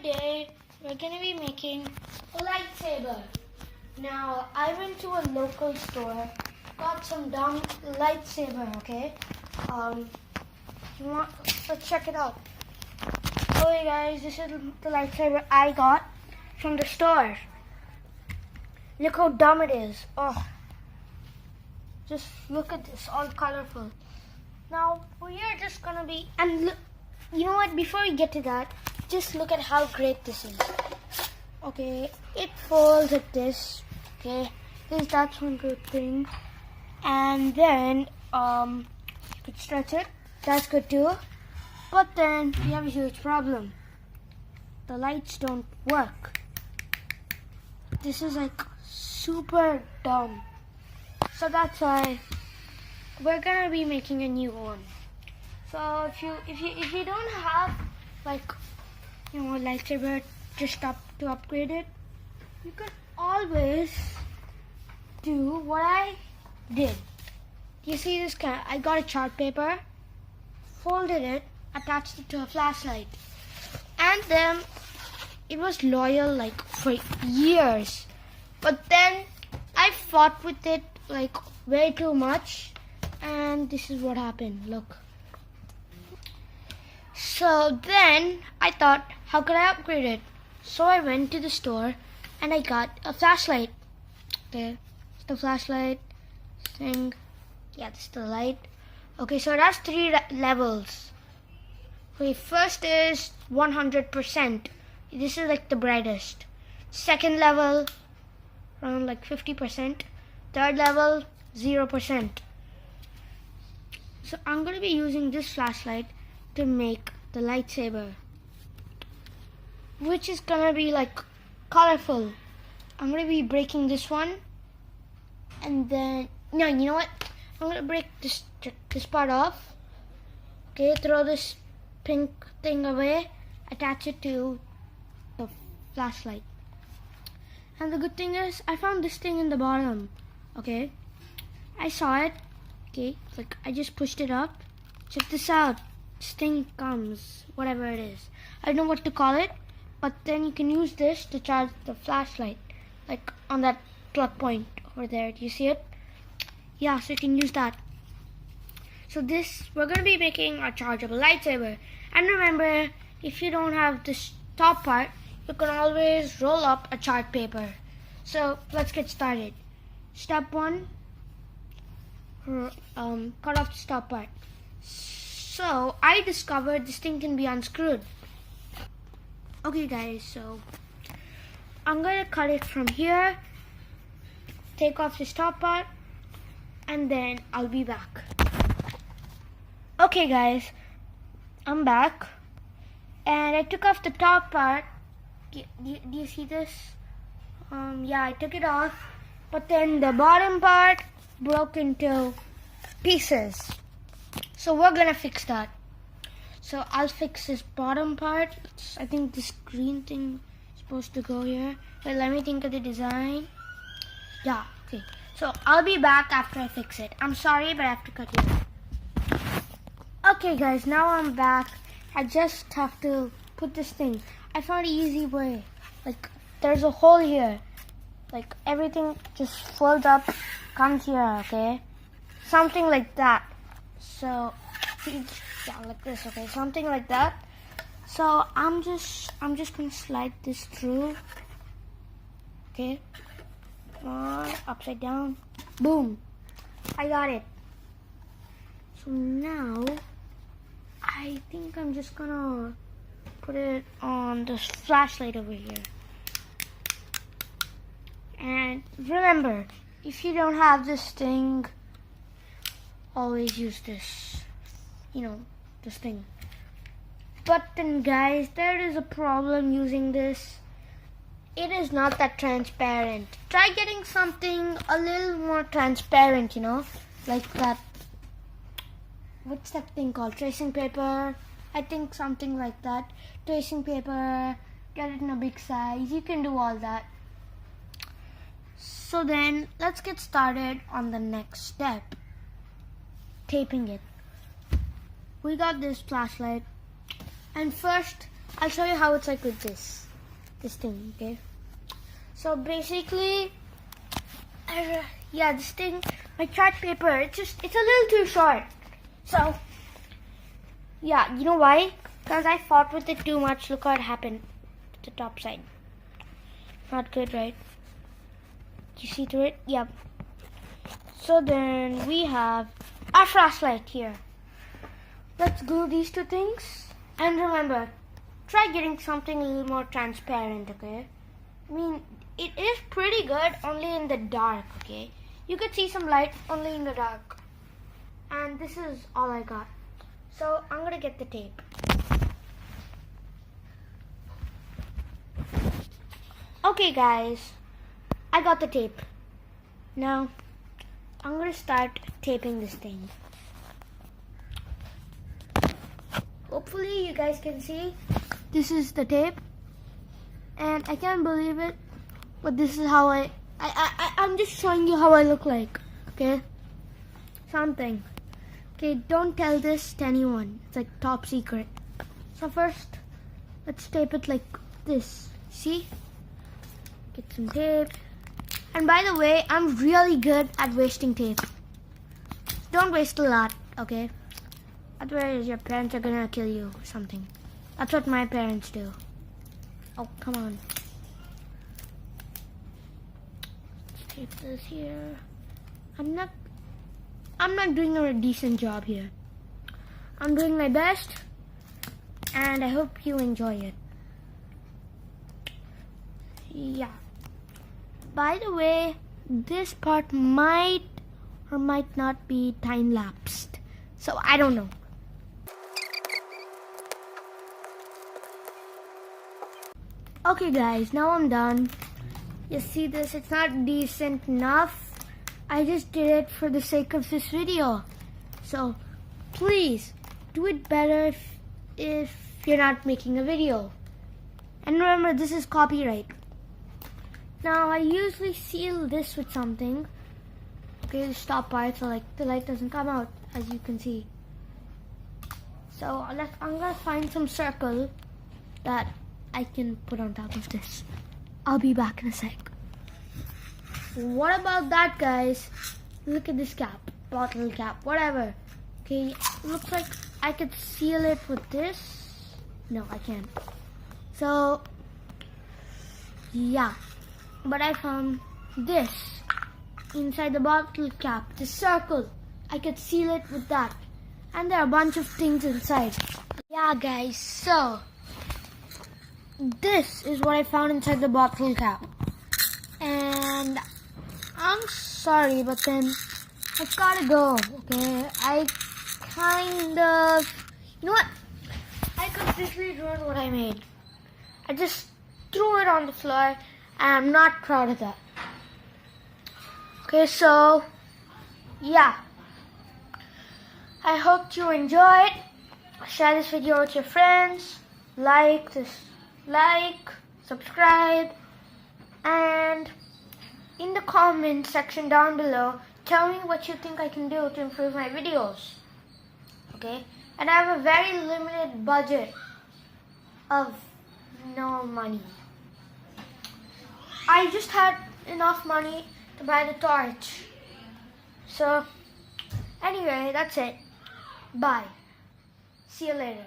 Today we're gonna be making a lightsaber. Now I went to a local store, got some dumb lightsaber. Okay, let's check it out. Okay guys, this is the lightsaber I got from the store. Look how dumb it is. Oh, just look at this, all colorful. Now we are just gonna be, and look, you know what, before we get to that, just look at how great this is. Okay, it folds like this. Okay, that's one good thing. And then you could stretch it, that's good too. But then we have a huge problem. The lights don't work. This is like super dumb. So that's why we're gonna be making a new one. So if you don't have like a lightsaber just to upgrade it, you can always do what I did. You see this guy? I got a chart paper, folded it, attached it to a flashlight, and then it was loyal like for years. But then I fought with it like way too much, and this is what happened. Look. So then I thought, how could I upgrade it? So I went to the store and I got a flashlight. Okay, it's the flashlight thing. Yeah, this is the light. Okay, so that's 3 levels. Okay, first is 100%. This is like the brightest. Second level, around like 50%. Third level, 0%. So I'm going to be using this flashlight to make the lightsaber, which is going to be like colorful. I'm going to be breaking this one, and then, no, you know what? I'm going to break this part off. Okay, throw this pink thing away, attach it to the flashlight. And the good thing is, I found this thing in the bottom. Okay, I saw it. Okay, like I just pushed it up. Check this out. This thing comes, whatever it is. I don't know what to call it, but then you can use this to charge the flashlight, like on that plug point over there. Do you see it? Yeah, so you can use that. So we're going to be making a chargeable lightsaber. And remember, if you don't have this top part, you can always roll up a chart paper. So let's get started. Step 1, cut off the top part. So I discovered this thing can be unscrewed. Okay guys, so I'm going to cut it from here, take off this top part, and then I'll be back. Okay guys, I'm back, and I took off the top part. Do you see this? Yeah, I took it off, but then the bottom part broke into pieces. So we're gonna fix that. So I'll fix this bottom part. I think this green thing is supposed to go here. Wait, let me think of the design. Yeah, okay. So I'll be back after I fix it. I'm sorry, but I have to cut you off. Okay guys, now I'm back. I just have to put this thing. I found an easy way. Like, there's a hole here. Like, everything just folds up, comes here, okay? Something like that. So, yeah, like this, okay? Something like that. So, I'm just gonna slide this through. Okay? Come on, upside down. Boom. I got it. So now, I think I'm just gonna put it on this flashlight over here. And remember, if you don't have this thing, always use this, this thing. But then guys, there is a problem using this. It is not that transparent. Try getting something a little more transparent, like that. What's that thing called? Tracing paper. I think something like that. Tracing paper. Get it in a big size. You can do all that. So then, let's get started on the next step. Taping it. We got this flashlight. And first, I'll show you how it's like with this thing, okay? So basically, yeah, this thing, my chart paper, it's a little too short. So, yeah, you know why? Because I fought with it too much. Look what happened to the top side. Not good, right? You see through it? Yep. So then we have our flashlight here. Let's glue these two things. And remember, try getting something a little more transparent, okay? I mean, it is pretty good only in the dark, okay? You could see some light only in the dark. And this is all I got. So I'm gonna get the tape. Okay guys, I got the tape. Now, I'm gonna start taping this thing. Hopefully you guys can see. This is the tape. And I can't believe it, but this is how I'm just showing you how I look like, okay? Something. Okay, don't tell this to anyone. It's like top secret. So first, let's tape it like this. See? Get some tape. And by the way, I'm really good at wasting tape. Don't waste a lot, okay? Otherwise your parents are gonna kill you or something. That's what my parents do. Oh, come on. Let's tape this here. I'm not doing a decent job here. I'm doing my best, and I hope you enjoy it. Yeah. By the way, this part might or might not be time-lapsed, so I don't know. Okay guys, now I'm done. You see this, it's not decent enough. I just did it for the sake of this video. So please do it better if you're not making a video. And remember, this is copyright. Now I usually seal this with something. Okay, the stop part so like the light doesn't come out, as you can see. So I'm gonna find some circle that I can put on top of this. I'll be back in a sec. What about that, guys? Look at this cap, bottle cap, whatever. Okay, looks like I could seal it with this. No, I can't. So, yeah. But I found this inside the bottle cap, the circle. I could seal it with that. And there are a bunch of things inside. Yeah, guys, so this is what I found inside the bottle cap. And I'm sorry, but then I've gotta go, okay? I kind of, you know what? I completely ruined what I made. I just threw it on the floor, and I'm not proud of that. Okay, so, yeah. I hope you enjoyed. Share this video with your friends. Like, subscribe, and in the comment section down below, tell me what you think I can do to improve my videos. Okay? And I have a very limited budget of no money. I just had enough money to buy the torch. So, anyway, that's it. Bye. See you later.